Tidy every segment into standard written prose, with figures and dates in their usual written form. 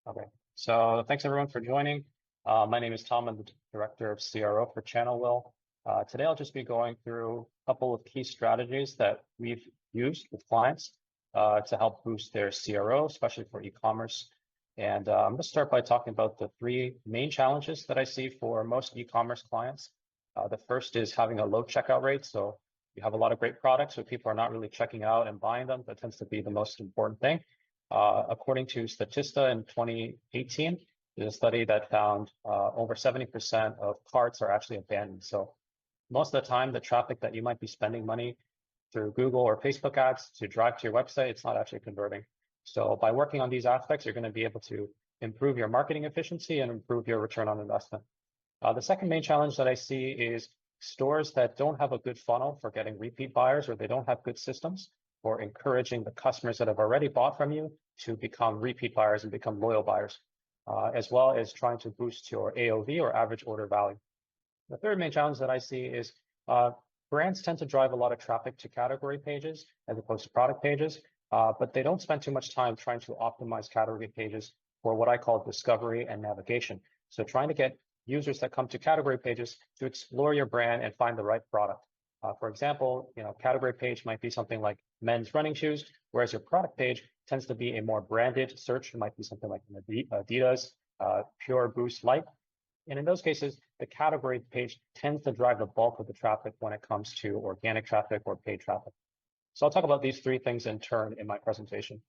Okay, so thanks everyone for joining. My name is Tom. I'm the Director of CRO for CWILL. Today I'll just be going through a couple of key strategies that we've used with clients to help boost their CRO, especially for e-commerce. And I'm going to start by talking about the three main challenges that I see for most e-commerce clients. The first is having a low checkout rate. So you have a lot of great products, but people are not really checking out and buying them. That tends to be the most important thing. According to Statista in 2018, there's a study that found over 70% of carts are actually abandoned. So most of the time, the traffic that you might be spending money through Google or Facebook ads to drive to your website, it's not actually converting. So by working on these aspects, you're going to be able to improve your marketing efficiency and improve your return on investment. The second main challenge that I see is stores that don't have a good funnel for getting repeat buyers, or they don't have good systems for encouraging the customers that have already bought from you to become repeat buyers and become loyal buyers, as well as trying to boost your AOV, or average order value. The third main challenge that I see is brands tend to drive a lot of traffic to category pages as opposed to product pages, but they don't spend too much time trying to optimize category pages for what I call discovery and navigation. So trying to get users that come to category pages to explore your brand and find the right product. For example, category page might be something like men's running shoes, whereas your product page tends to be a more branded search. It might be something like Adidas, Pure Boost Light. And in those cases, the category page tends to drive the bulk of the traffic when it comes to organic traffic or paid traffic. So I'll talk about these three things in turn in my presentation.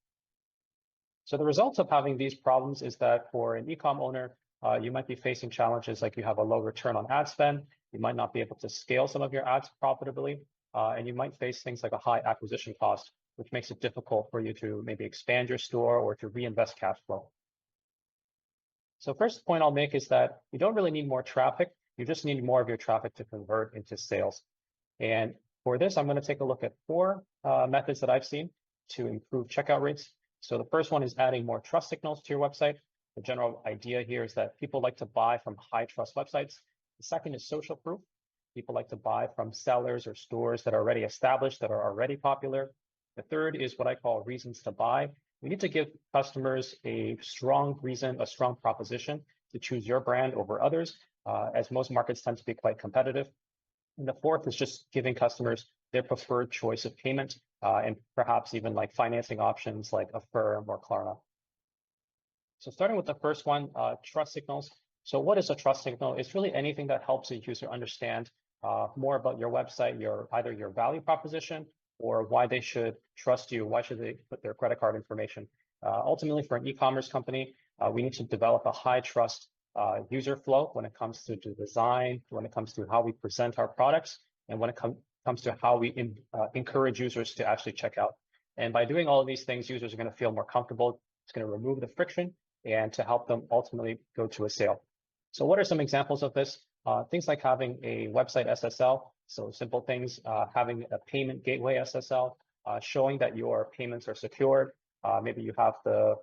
So the results of having these problems is that for an e-com owner, you might be facing challenges like you have a low return on ad spend. You might not be able to scale some of your ads profitably, and you might face things like a high acquisition cost, which makes it difficult for you to maybe expand your store or to reinvest cash flow. So first point I'll make is that you don't really need more traffic. You just need more of your traffic to convert into sales. And for this, I'm going to take a look at four methods that I've seen to improve checkout rates. So the first one is adding more trust signals to your website. The general idea here is that people like to buy from high trust websites. The second is social proof. People like to buy from sellers or stores that are already established, that are already popular. The third is what I call reasons to buy. We need to give customers a strong reason, a strong proposition to choose your brand over others, as most markets tend to be quite competitive. And the fourth is just giving customers their preferred choice of payment, and perhaps even like financing options like Affirm or Klarna. So starting with the first one, trust signals. So what is a trust signal? It's really anything that helps a user understand more about your website, either your value proposition, or why they should trust you. Why should they put their credit card information? Ultimately, for an e-commerce company, we need to develop a high trust user flow when it comes to design, when it comes to how we present our products, and when it comes to how we encourage users to actually check out. And by doing all of these things, users are going to feel more comfortable. It's going to remove the friction and to help them ultimately go to a sale. So what are some examples of this? Things like having a website SSL. So simple things, having a payment gateway SSL, showing that your payments are secured. Maybe you have the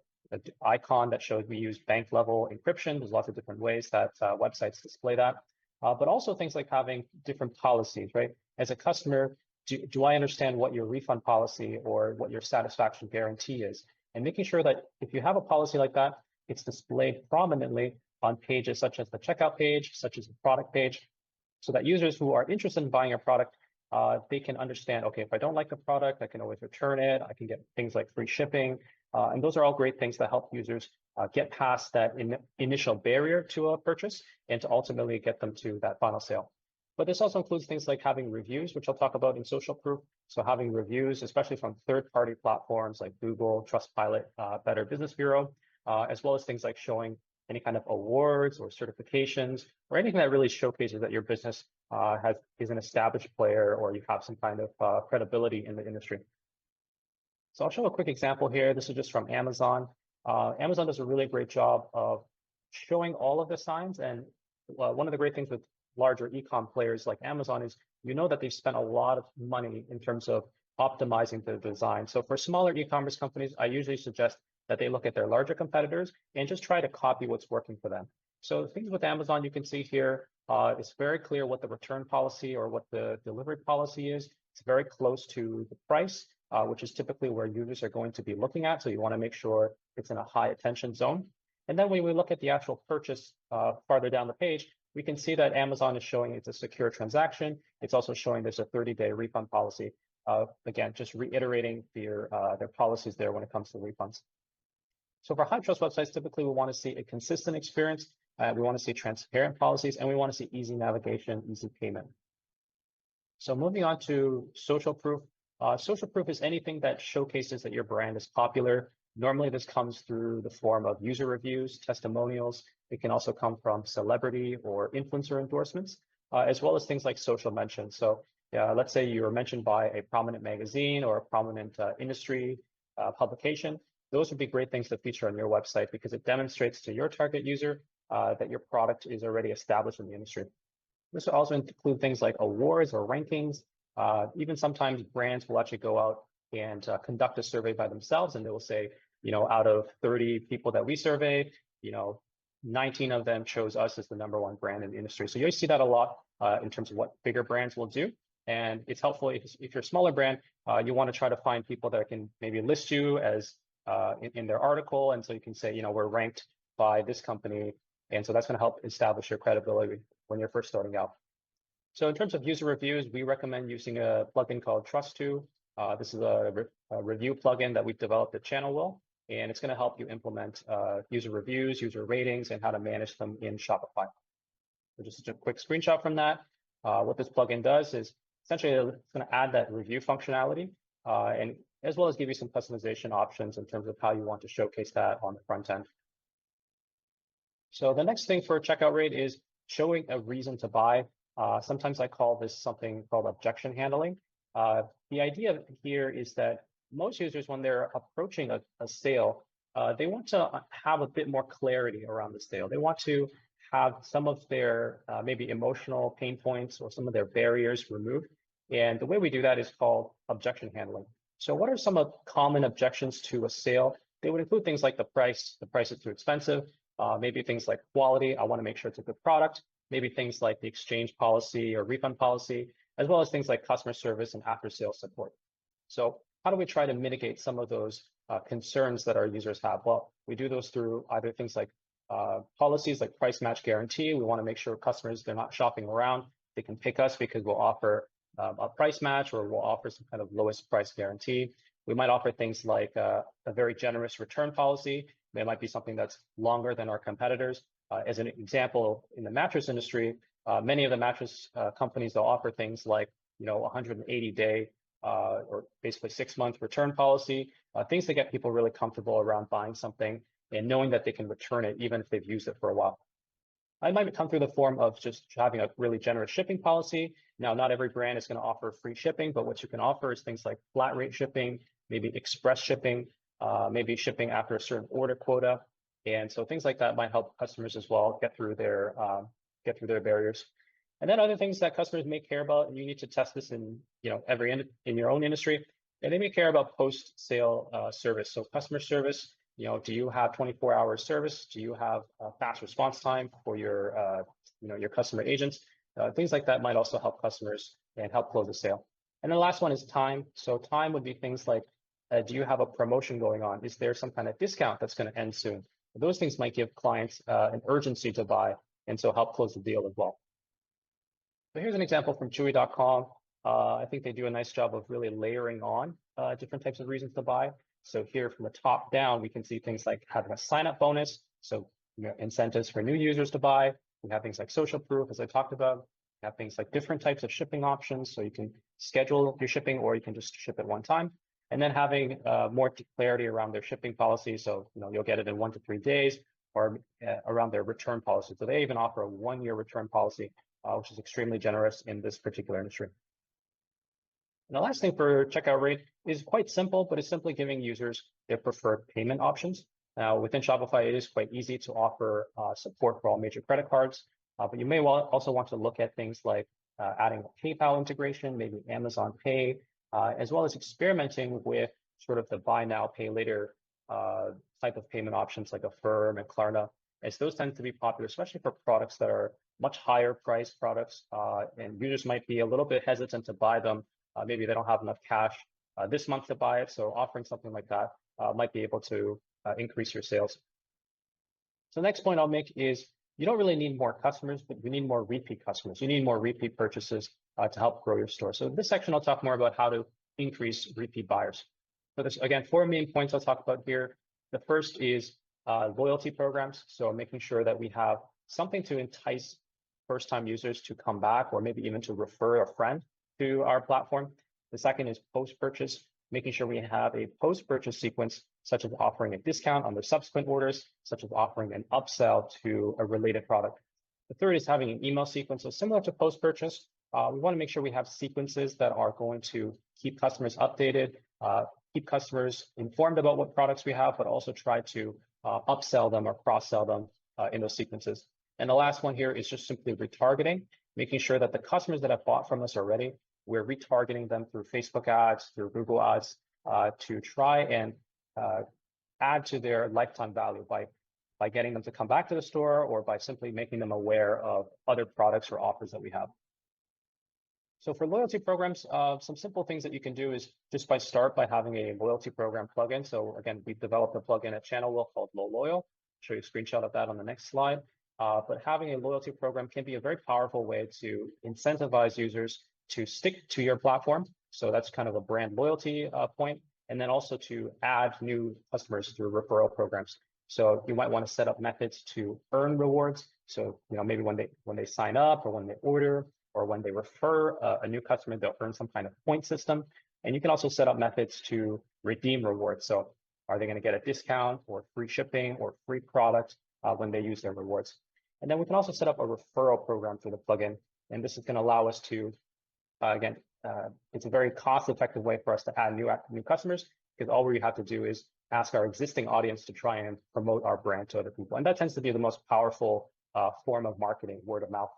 icon that shows we use bank level encryption. There's lots of different ways that websites display that. But also things like having different policies, right? As a customer, do I understand what your refund policy or what your satisfaction guarantee is? And making sure that if you have a policy like that, it's displayed prominently on pages such as the checkout page, such as the product page, so that users who are interested in buying a product, they can understand, okay, if I don't like the product, I can always return it. I can get things like free shipping. And those are all great things that help users get past that initial barrier to a purchase and to ultimately get them to that final sale. But this also includes things like having reviews, which I'll talk about in social proof. So having reviews, especially from third-party platforms like Google, Trustpilot, Better Business Bureau, as well as things like showing any kind of awards or certifications or anything that really showcases that your business is an established player or you have some kind of credibility in the industry. So I'll show a quick example here. This is just from Amazon. Amazon does a really great job of showing all of the signs. And one of the great things with larger e-com players like Amazon is that they've spent a lot of money in terms of optimizing the design. So for smaller e-commerce companies, I usually suggest that they look at their larger competitors and just try to copy what's working for them. So things with Amazon, you can see here, it's very clear what the return policy or what the delivery policy is. It's very close to the price, which is typically where users are going to be looking at. So you want to make sure it's in a high attention zone. And then when we look at the actual purchase farther down the page, we can see that Amazon is showing it's a secure transaction. It's also showing there's a 30-day refund policy. Again, just reiterating their policies there when it comes to refunds. So for high trust websites, typically we want to see a consistent experience. We want to see transparent policies, and we want to see easy navigation, easy payment. So moving on to social proof. Social proof is anything that showcases that your brand is popular. Normally, this comes through the form of user reviews, testimonials. It can also come from celebrity or influencer endorsements, as well as things like social mentions. So let's say you were mentioned by a prominent magazine or a prominent industry publication. Those would be great things to feature on your website because it demonstrates to your target user that your product is already established in the industry. This will also include things like awards or rankings. Even sometimes brands will actually go out and conduct a survey by themselves, and they will say, out of 30 people that we surveyed, 19 of them chose us as the #1 brand in the industry. So you see that a lot in terms of what bigger brands will do. And it's helpful if you're a smaller brand, you want to try to find people that can maybe list you as in their article. And so you can say, we're ranked by this company. And so that's going to help establish your credibility when you're first starting out. So in terms of user reviews, we recommend using a plugin called Trust2. This is a review plugin that we've developed at ChannelWill, and it's going to help you implement user reviews, user ratings, and how to manage them in Shopify. So just a quick screenshot from that. What this plugin does is essentially it's going to add that review functionality, and as well as give you some customization options in terms of how you want to showcase that on the front end. So the next thing for checkout rate is showing a reason to buy. Sometimes I call this something called objection handling. The idea here is that most users, when they're approaching a sale, they want to have a bit more clarity around the sale. They want to have some of their maybe emotional pain points or some of their barriers removed. And the way we do that is called objection handling. So what are some of common objections to a sale? They would include things like the price is too expensive, maybe things like quality, I want to make sure it's a good product, maybe things like the exchange policy or refund policy, as well as things like customer service and after-sales support. So how do we try to mitigate some of those concerns that our users have? Well, we do those through either things like policies like price match guarantee. We want to make sure customers, they're not shopping around. They can pick us because we'll offer a price match, or we'll offer some kind of lowest price guarantee. We might offer things like a very generous return policy. It might be something that's longer than our competitors. As an example, in the mattress industry, many of the mattress companies, they'll offer things like 180-day or basically 6-month return policy, things that get people really comfortable around buying something and knowing that they can return it even if they've used it for a while. I might come through the form of just having a really generous shipping policy. Now, not every brand is going to offer free shipping, but what you can offer is things like flat rate shipping, maybe express shipping, maybe shipping after a certain order quota. And so things like that might help customers as well get through their barriers. And then other things that customers may care about, and you need to test this in in your own industry, and they may care about post-sale service. So customer service, do you have 24-hour service? Do you have a fast response time for your your customer agents? Things like that might also help customers and help close the sale. And the last one is time. So time would be things like, do you have a promotion going on? Is there some kind of discount that's going to end soon? Those things might give clients an urgency to buy, and so help close the deal as well. So here's an example from Chewy.com. I think they do a nice job of really layering on different types of reasons to buy. So here from the top down, we can see things like having a sign-up bonus, so incentives for new users to buy. We have things like social proof, as I talked about. We have things like different types of shipping options, so you can schedule your shipping or you can just ship at one time. And then having more clarity around their shipping policy, so you'll get it in 1 to 3 days, or around their return policy. So they even offer a 1-year return policy, which is extremely generous in this particular industry. And the last thing for checkout rate is quite simple, but it's simply giving users their preferred payment options. Now, within Shopify, it is quite easy to offer support for all major credit cards, but you may also want to look at things like adding a PayPal integration, maybe Amazon Pay, as well as experimenting with sort of the buy now, pay later type of payment options like Affirm and Klarna, as those tend to be popular, especially for products that are much higher priced products, and users might be a little bit hesitant to buy them. Maybe they don't have enough cash this month to buy it, so offering something like that might be able to increase your sales. So the next point I'll make is you don't really need more customers, but you need more repeat customers. You need more repeat purchases to help grow your store. So this section, I'll talk more about how to increase repeat buyers. So there's, again, 4 main points I'll talk about here. The first is loyalty programs. So making sure that we have something to entice first-time users to come back, or maybe even to refer a friend to our platform. The second is post-purchase, making sure we have a post-purchase sequence, such as offering a discount on their subsequent orders, such as offering an upsell to a related product. The third is having an email sequence. So similar to post-purchase, we want to make sure we have sequences that are going to keep customers updated, keep customers informed about what products we have, but also try to upsell them or cross-sell them in those sequences. And the last one here is just simply retargeting, making sure that the customers that have bought from us already, we're retargeting them through Facebook ads, through Google ads, to try and add to their lifetime value by getting them to come back to the store, or by simply making them aware of other products or offers that we have. So for loyalty programs, some simple things that you can do is just start by having a loyalty program plugin. So again, we've developed a plugin at ChannelWILL called Loyal. I'll show you a screenshot of that on the next slide. But having a loyalty program can be a very powerful way to incentivize users to stick to your platform. So that's kind of a brand loyalty point. And then also to add new customers through referral programs. So you might want to set up methods to earn rewards. So maybe when they sign up, or when they order, or when they refer a new customer, they'll earn some kind of point system. And you can also set up methods to redeem rewards. So are they going to get a discount, or free shipping, or free product when they use their rewards? And then we can also set up a referral program through the plugin. And this is going to allow us to, again, it's a very cost-effective way for us to add new customers, because all we have to do is ask our existing audience to try and promote our brand to other people. And that tends to be the most powerful form of marketing, word of mouth.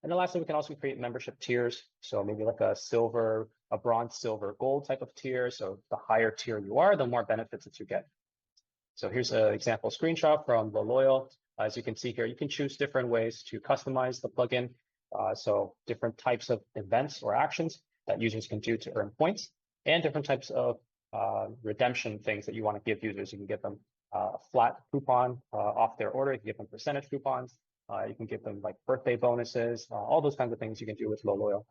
And then lastly, we can also create membership tiers. So maybe like a silver, a bronze, silver, gold type of tier. So the higher tier you are, the more benefits that you get. So here's an example screenshot from the Loyal. As you can see here, you can choose different ways to customize the plugin. So different types of events or actions that users can do to earn points, and different types of redemption things that you want to give users. You can give them a flat coupon off their order. You can give them percentage coupons. You can give them like birthday bonuses, all those kinds of things you can do with Loyal.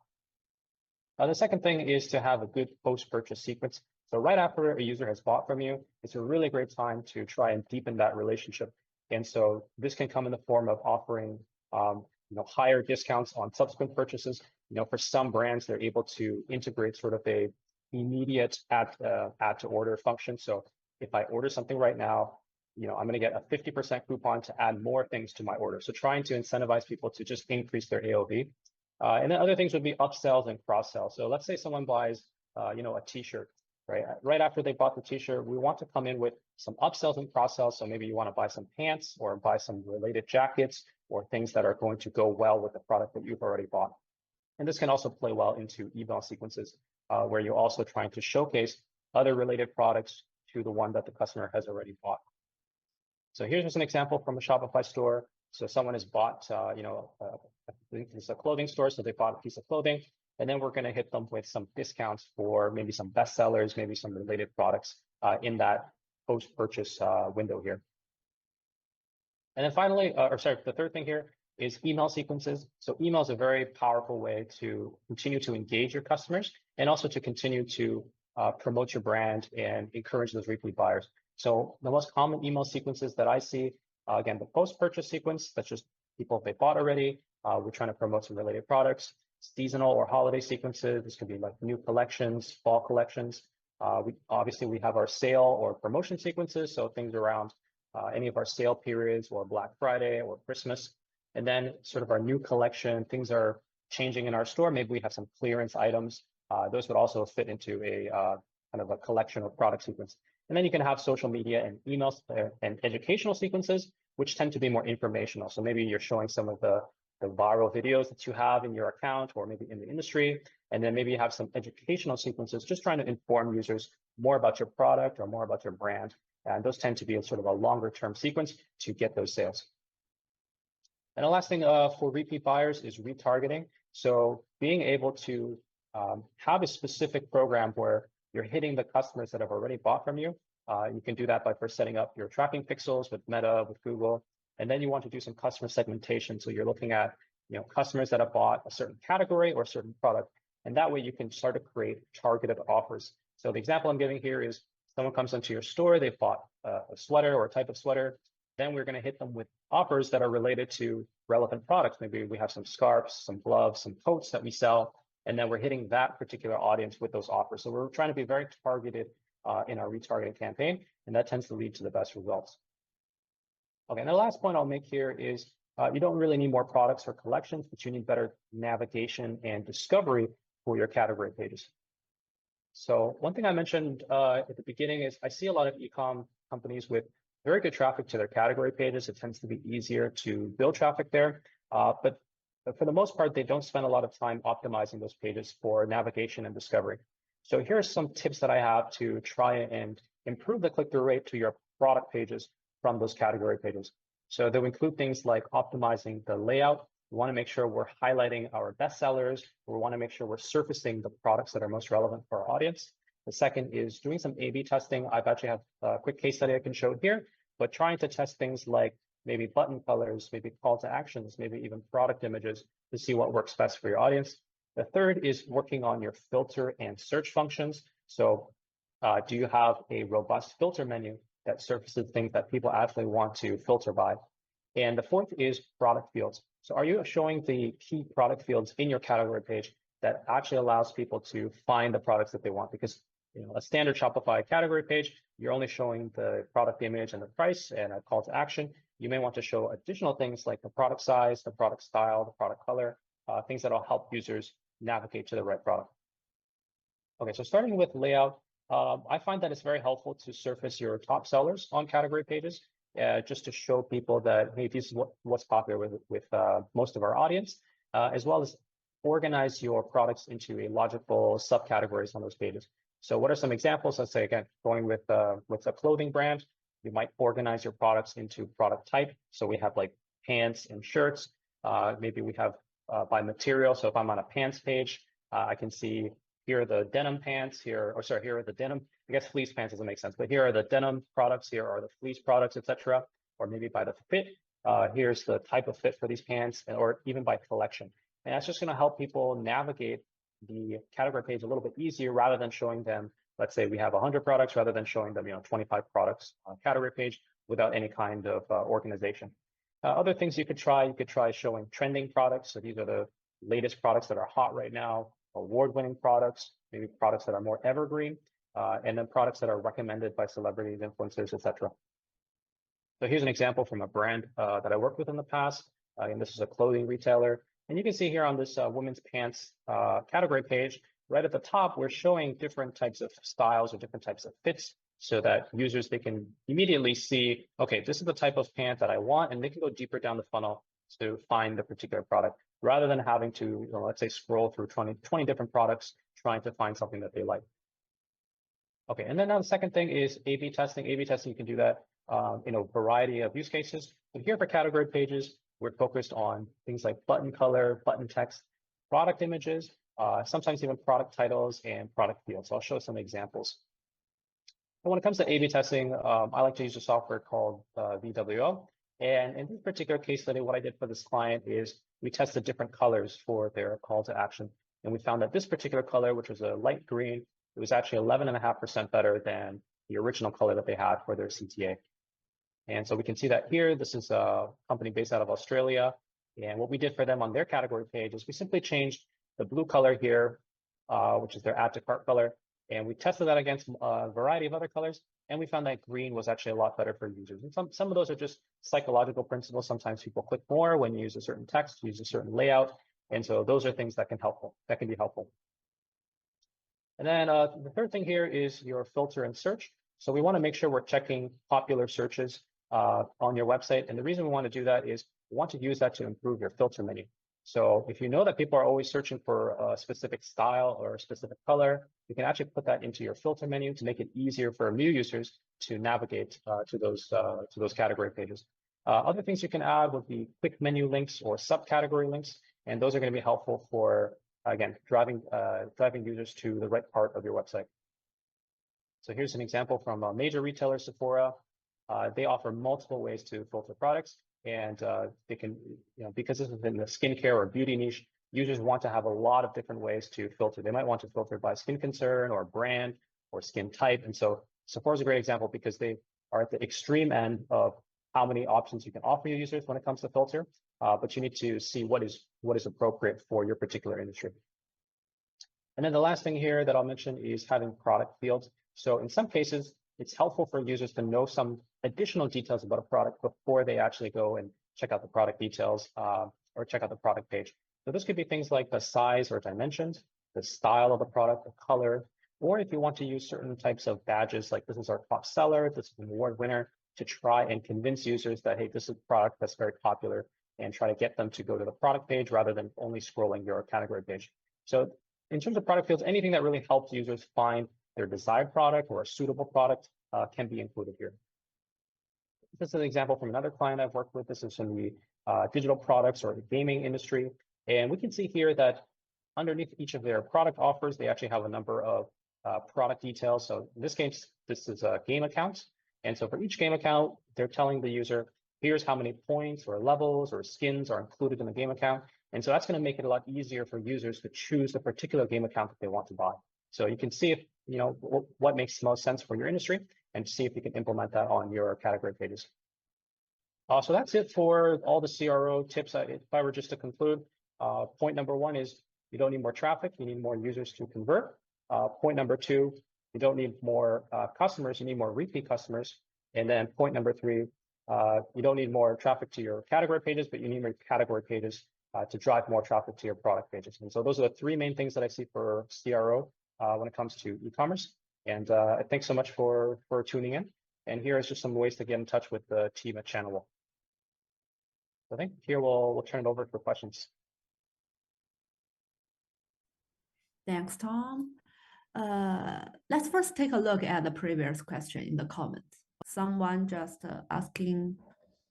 The second thing is to have a good post-purchase sequence. So right after a user has bought from you, it's a really great time to try and deepen that relationship. And so this can come in the form of offering higher discounts on subsequent purchases. For some brands, they're able to integrate sort of a immediate add to order function. So if I order something right now, I'm going to get a 50% coupon to add more things to my order. So trying to incentivize people to just increase their AOV. And then other things would be upsells and cross-sells. So let's say someone buys, a t-shirt, right? Right after they bought the t-shirt, we want to come in with some upsells and cross-sells. So maybe you want to buy some pants, or buy some related jackets, or things that are going to go well with the product that you've already bought. And this can also play well into email sequences, where you're also trying to showcase other related products to the one that the customer has already bought. So here's just an example from a Shopify store. So someone has bought, it's a clothing store, so they bought a piece of clothing, and then we're going to hit them with some discounts for maybe some bestsellers, maybe some related products in that post-purchase window here. And then finally, the third thing here is email sequences. So email is a very powerful way to continue to engage your customers, and also to continue to promote your brand and encourage those repeat buyers. So the most common email sequences that I see, again, the post-purchase sequence, that's just people if they bought already. We're trying to promote some related products. Seasonal or holiday sequences, this could be like new collections, fall collections. We have our sale or promotion sequences, so things around any of our sale periods, or Black Friday or Christmas. And then sort of our new collection, things are changing in our store. Maybe we have some clearance items. Those would also fit into a kind of a collection of product sequence. And then you can have social media and emails and educational sequences, which tend to be more informational. So maybe you're showing some of the viral videos that you have in your account, or maybe in the industry. And then maybe you have some educational sequences, just trying to inform users more about your product or more about your brand. And those tend to be sort of a longer term sequence to get those sales. And the last thing for repeat buyers is retargeting. So being able to have a specific program where you're hitting the customers that have already bought from you. You can do that by first setting up your tracking pixels with Meta, with Google, And then you want to do some customer segmentation. So you're looking at customers that have bought a certain category or a certain product. And that way you can start to create targeted offers. So the example I'm giving here is someone comes into your store, they've bought a sweater or a type of sweater. Then we're going to hit them with offers that are related to relevant products. Maybe we have some scarves, some gloves, some coats that we sell, and then we're hitting that particular audience with those offers. So we're trying to be very targeted in our retargeting campaign, and that tends to lead to the best results. Okay, and the last point I'll make here is you don't really need more products or collections, but you need better navigation and discovery for your category pages. So one thing I mentioned at the beginning is I see a lot of e-com companies with very good traffic to their category pages. It tends to be easier to build traffic there, but for the most part, they don't spend a lot of time optimizing those pages for navigation and discovery. So here are some tips that I have to try and improve the click-through rate to your product pages from those category pages. So they'll include things like optimizing the layout. We want to make sure we're highlighting our best sellers. We want to make sure we're surfacing the products that are most relevant for our audience. The second is doing some A/B testing. I've actually have a quick case study I can show here, but trying to test things like maybe button colors, maybe call to actions, maybe even product images to see what works best for your audience. The third is working on your filter and search functions. So do you have a robust filter menu that surfaces things that people actually want to filter by? And the fourth is product fields. So are you showing the key product fields in your category page that actually allows people to find the products that they want? Because a standard Shopify category page, you're only showing the product image and the price and a call to action. You may want to show additional things like the product size, the product style, the product color, things that will help users navigate to the right product. Okay, so starting with layout, I find that it's very helpful to surface your top sellers on category pages, just to show people that, hey, this is what's popular with most of our audience, as well as organize your products into a logical subcategories on those pages. So what are some examples? Let's say, again, going with a clothing brand, you might organize your products into product type. So we have like pants and shirts. Maybe we have by material. So if I'm on a pants page, I can see here are the denim pants here, or sorry, here are the denim, I guess fleece pants doesn't make sense, but here are the denim products, here are the fleece products, etc. Or maybe by the fit, here's the type of fit for these pants, or even by collection. And that's just going to help people navigate the category page a little bit easier rather than showing them, let's say we have 100 products, rather than showing them 25 products on category page without any kind of organization. Other things you could try showing trending products. So these are the latest products that are hot right now, award-winning products, maybe products that are more evergreen, and then products that are recommended by celebrities, influencers, etc. So here's an example from a brand that I worked with in the past, and this is a clothing retailer. And you can see here on this women's pants category page, right at the top, we're showing different types of styles or different types of fits so that users, they can immediately see, okay, this is the type of pant that I want, and they can go deeper down the funnel to find the particular product, rather than having to, let's say, scroll through 20 different products trying to find something that they like. Okay, and then now the second thing is A/B testing. A/B testing, you can do that in a variety of use cases. But here for category pages, we're focused on things like button color, button text, product images, sometimes even product titles and product fields. So I'll show some examples. And when it comes to A/B testing, I like to use a software called VWO. And in this particular case study, what I did for this client is we tested different colors for their call to action. And we found that this particular color, which was a light green, it was actually 11.5% better than the original color that they had for their CTA. And so we can see that here. This is a company based out of Australia. And what we did for them on their category page is we simply changed the blue color here, which is their add to cart color. And we tested that against a variety of other colors. And we found that green was actually a lot better for users. And some of those are just psychological principles. Sometimes people click more when you use a certain text, use a certain layout. And so those are things that can be helpful. And then the third thing here is your filter and search. So we want to make sure we're checking popular searches on your website. And the reason we want to do that is we want to use that to improve your filter menu. So if you know that people are always searching for a specific style or a specific color, you can actually put that into your filter menu to make it easier for new users to navigate to those category pages. Other things you can add would be quick menu links or subcategory links, and those are going to be helpful for, again, driving users to the right part of your website. So here's an example from a major retailer, Sephora. they offer multiple ways to filter products, and they can, because this is in the skincare or beauty niche, users want to have a lot of different ways to filter. They might want to filter by skin concern or brand or skin type. And so Sephora is a great example because they are at the extreme end of how many options you can offer your users when it comes to filter, but you need to see what is appropriate for your particular industry. And then the last thing here that I'll mention is having product fields. So in some cases, it's helpful for users to know some additional details about a product before they actually go and check out the product details or check out the product page. So this could be things like the size or dimensions, the style of the product, the color, or if you want to use certain types of badges, like this is our top seller, this is an award winner, to try and convince users that, hey, this is a product that's very popular, and try to get them to go to the product page rather than only scrolling your category page. So in terms of product fields, anything that really helps users find their desired product or a suitable product can be included here. This is an example from another client I've worked with. This is in the digital products or the gaming industry. And we can see here that underneath each of their product offers, they actually have a number of product details. So in this case, this is a game account. And so for each game account, they're telling the user, here's how many points or levels or skins are included in the game account. And so that's going to make it a lot easier for users to choose the particular game account that they want to buy. So you can see if, what makes the most sense for your industry and see if you can implement that on your category pages. So that's it for all the CRO tips. If I were just to conclude, point number one is you don't need more traffic, you need more users to convert. Point number two, you don't need more customers, you need more repeat customers. And then point number three, you don't need more traffic to your category pages, but you need more category pages to drive more traffic to your product pages. And so those are the three main things that I see for CRO when it comes to e-commerce. And thanks so much for tuning in. And here is just some ways to get in touch with the team at ChannelWILL. I think here we'll turn it over for questions. Thanks, Tom. Let's first take a look at the previous question in the comments. Someone just asking,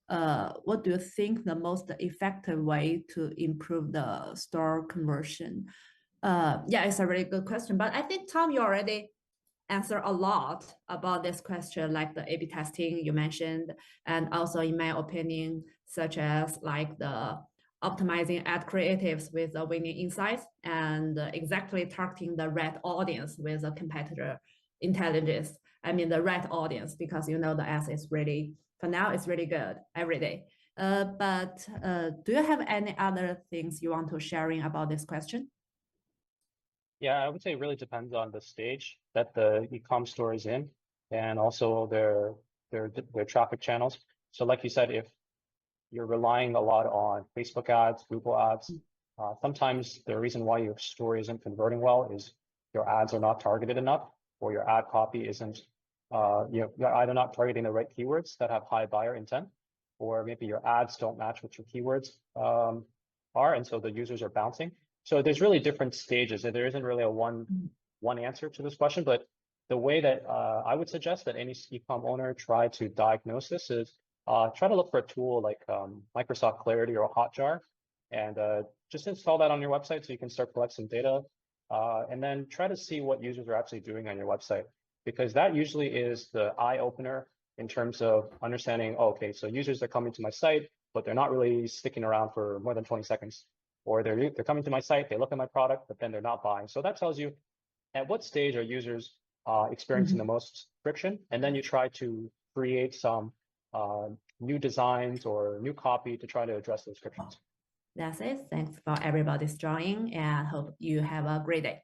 what do you think the most effective way to improve the store conversion? Yeah, it's a really good question, but I think, Tom, you already answered a lot about this question, like the A/B testing you mentioned, and also in my opinion, such as like the optimizing ad creatives with the winning insights and exactly targeting the right audience with a competitor intelligence. I mean, the right audience, because the ads is really, for now, it's really good every day. But do you have any other things you want to sharing about this question? Yeah, I would say it really depends on the stage that the e-com store is in, and also their traffic channels. So like you said, if you're relying a lot on Facebook ads, Google ads, sometimes the reason why your store isn't converting well is your ads are not targeted enough, or your ad copy isn't, you're either not targeting the right keywords that have high buyer intent, or maybe your ads don't match what your keywords are, and so the users are bouncing. So there's really different stages. There isn't really a one answer to this question, but the way that I would suggest that any e-com owner try to diagnose this is try to look for a tool like Microsoft Clarity or Hotjar, and just install that on your website so you can start collecting some data, and then try to see what users are actually doing on your website, because that usually is the eye opener in terms of understanding, oh, okay, so users are coming to my site, but they're not really sticking around for more than 20 seconds. Or they're coming to my site, they look at my product, but then they're not buying. So that tells you at what stage are users experiencing the most friction, and then you try to create some new designs or new copy to try to address those frictions. That's it. Thanks for everybody's joining, and hope you have a great day.